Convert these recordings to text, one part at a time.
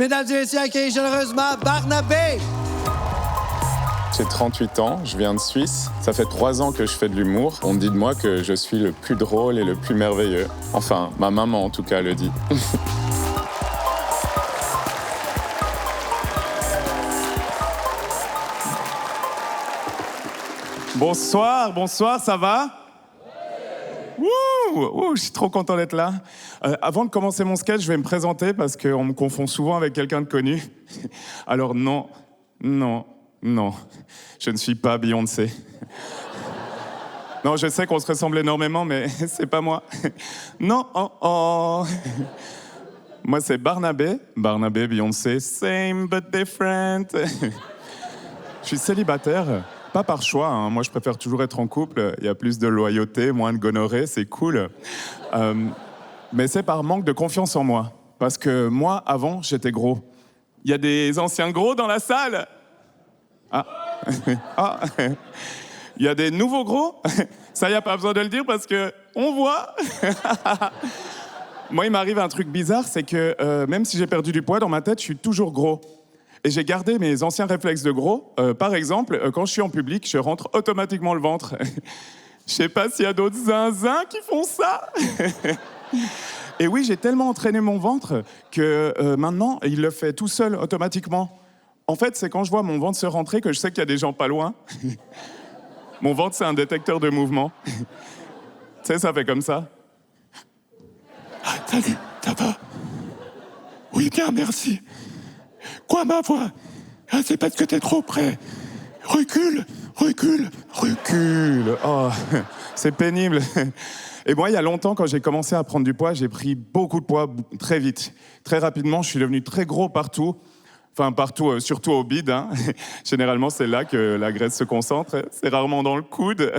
Mesdames et messieurs, accueillez chaleureusement Barnabé. J'ai 38 ans, je viens de Suisse. Ça fait 3 ans que je fais de l'humour. On dit de moi que je suis le plus drôle et le plus merveilleux. Enfin, ma maman en tout cas le dit. Bonsoir, ça va? Ouh, je suis trop content d'être là. Avant de commencer mon sketch, je vais me présenter parce qu'on me confond souvent avec quelqu'un de connu. Alors non, je ne suis pas Beyoncé. Non, je sais qu'on se ressemble énormément, mais c'est pas moi. Non, Moi, c'est Barnabé, Beyoncé, same but different. Je suis célibataire. Pas par choix, hein. Moi je préfère toujours être en couple, il y a plus de loyauté, moins de gonorrhée, c'est cool. Mais c'est par manque de confiance en moi. Parce que moi, avant, j'étais gros. Il y a des anciens gros dans la salle? Ah. Il y a des nouveaux gros? Ça, il n'y a pas besoin de le dire parce que on voit. Moi, il m'arrive un truc bizarre, c'est que même si j'ai perdu du poids, dans ma tête, je suis toujours gros. Et j'ai gardé mes anciens réflexes de gros. Par exemple, quand je suis en public, je rentre automatiquement le ventre. Je sais pas s'il y a d'autres zinzins qui font ça. Et oui, j'ai tellement entraîné mon ventre que maintenant, il le fait tout seul, automatiquement. En fait, c'est quand je vois mon ventre se rentrer que je sais qu'il y a des gens pas loin. Mon ventre, c'est un détecteur de mouvement. Tu sais, ça fait comme ça. Ah, salut, ça va? Oui, bien, merci. Quoi, ma voix? Ah, c'est parce que t'es trop près. Recule. Oh, c'est pénible. Et moi, il y a longtemps, quand j'ai commencé à prendre du poids, j'ai pris beaucoup de poids très vite. Très rapidement, je suis devenu très gros partout. Enfin, partout, surtout au bide. Hein. Généralement, c'est là que la graisse se concentre. C'est rarement dans le coude.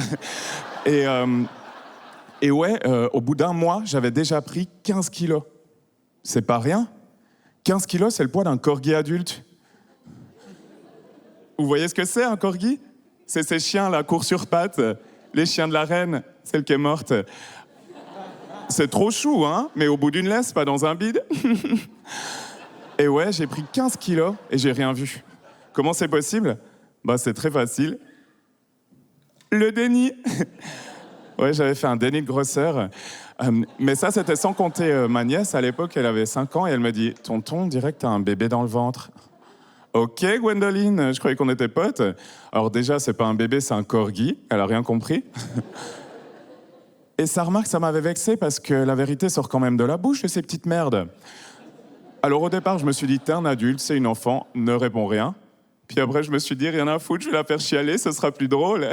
Et ouais, au bout d'un mois, j'avais déjà pris 15 kilos. C'est pas rien. 15 kilos, c'est le poids d'un corgi adulte. Vous voyez ce que c'est, un corgi? C'est ces chiens, là, courent sur pattes. Les chiens de la reine, celle qui est morte. C'est trop chou, hein? Mais au bout d'une laisse, pas dans un bide. Et ouais, j'ai pris 15 kilos et j'ai rien vu. Comment c'est possible? Bah, c'est très facile. Le déni. Ouais, j'avais fait un déni de grosseur. Mais ça, c'était sans compter ma nièce. À l'époque, elle avait 5 ans et elle me dit « Tonton, on dirait que t'as un bébé dans le ventre. » Ok, Gwendoline, je croyais qu'on était potes. Alors déjà, c'est pas un bébé, c'est un corgi. Elle a rien compris. Et ça remarque, ça m'avait vexé parce que la vérité sort quand même de la bouche de ces petites merdes. Alors au départ, je me suis dit, t'es un adulte, c'est une enfant, ne réponds rien. Puis après, je me suis dit, rien à foutre, je vais la faire chialer, ce sera plus drôle.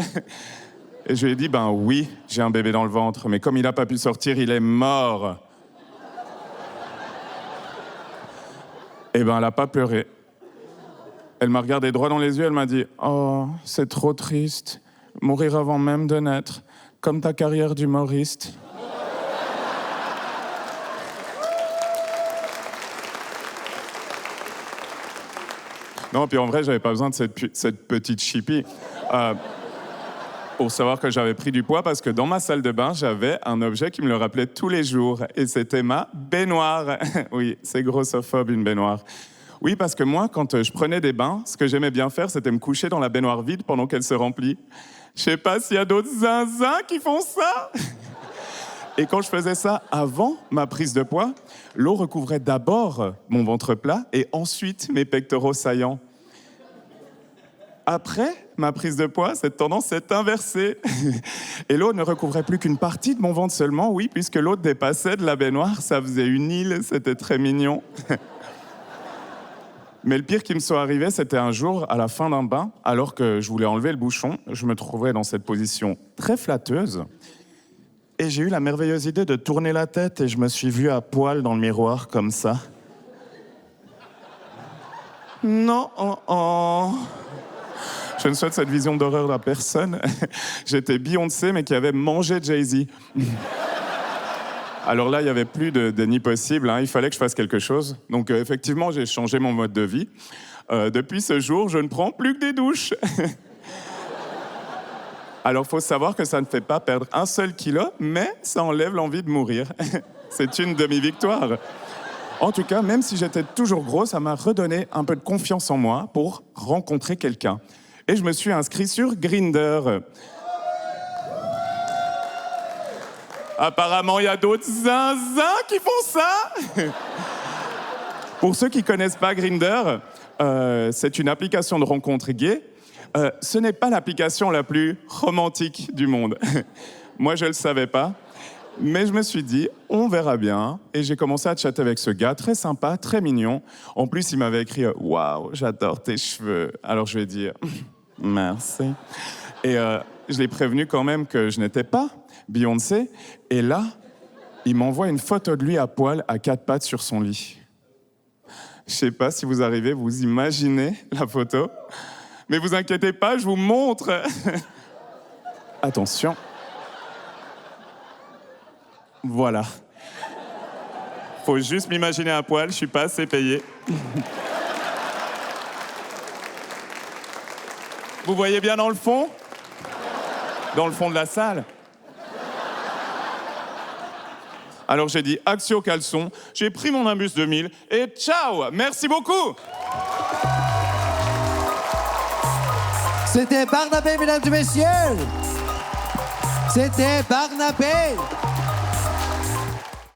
Et je lui ai dit, ben oui, j'ai un bébé dans le ventre, mais comme il n'a pas pu sortir, il est mort. Et ben, elle n'a pas pleuré. Elle m'a regardé droit dans les yeux, elle m'a dit « Oh, c'est trop triste, mourir avant même de naître, comme ta carrière d'humoriste. » Non, puis en vrai, j'avais pas besoin de cette petite chipie pour savoir que j'avais pris du poids, parce que dans ma salle de bain, j'avais un objet qui me le rappelait tous les jours, et c'était ma baignoire. Oui, c'est grossophobe, une baignoire. Oui, parce que moi, quand je prenais des bains, ce que j'aimais bien faire, c'était me coucher dans la baignoire vide pendant qu'elle se remplit. Je sais pas s'il y a d'autres zinzins qui font ça. Et quand je faisais ça avant ma prise de poids, l'eau recouvrait d'abord mon ventre plat et ensuite mes pectoraux saillants. Après ma prise de poids, cette tendance s'est inversée. Et l'eau ne recouvrait plus qu'une partie de mon ventre seulement, oui, puisque l'eau dépassait de la baignoire, ça faisait une île, c'était très mignon. Mais le pire qui me soit arrivé, c'était un jour, à la fin d'un bain, alors que je voulais enlever le bouchon, je me trouvais dans cette position très flatteuse, et j'ai eu la merveilleuse idée de tourner la tête, et je me suis vu à poil dans le miroir, comme ça. Non, Je ne souhaite cette vision d'horreur à personne. J'étais Beyoncé, mais qui avait mangé Jay-Z. Alors là, il n'y avait plus de déni possible, hein. Il fallait que je fasse quelque chose. Donc effectivement, j'ai changé mon mode de vie. Depuis ce jour, je ne prends plus que des douches. Alors, il faut savoir que ça ne fait pas perdre un seul kilo, mais ça enlève l'envie de mourir. C'est une demi-victoire. En tout cas, même si j'étais toujours gros, ça m'a redonné un peu de confiance en moi pour rencontrer quelqu'un. Et je me suis inscrit sur Grindr. Apparemment, il y a d'autres zinzins qui font ça. Pour ceux qui connaissent pas Grindr, c'est une application de rencontre gay. Ce n'est pas l'application la plus romantique du monde. Moi, je le savais pas. Mais je me suis dit, on verra bien. Et j'ai commencé à chatter avec ce gars, très sympa, très mignon. En plus, il m'avait écrit « Waouh, j'adore tes cheveux ». Alors je lui ai dit « Merci ». Et je l'ai prévenu quand même que je n'étais pas Beyoncé. Et là, il m'envoie une photo de lui à poil, à 4 pattes sur son lit. Je sais pas si vous arrivez, vous imaginez la photo. Mais vous inquiétez pas, je vous montre. Attention. Voilà. Faut juste m'imaginer à poil, je suis pas assez payé. Vous voyez bien dans le fond? Dans le fond de la salle. Alors j'ai dit Axio caleçon, j'ai pris mon Imbus 2000 et ciao! Merci beaucoup! C'était Barnabé, mesdames et messieurs. C'était Barnabé.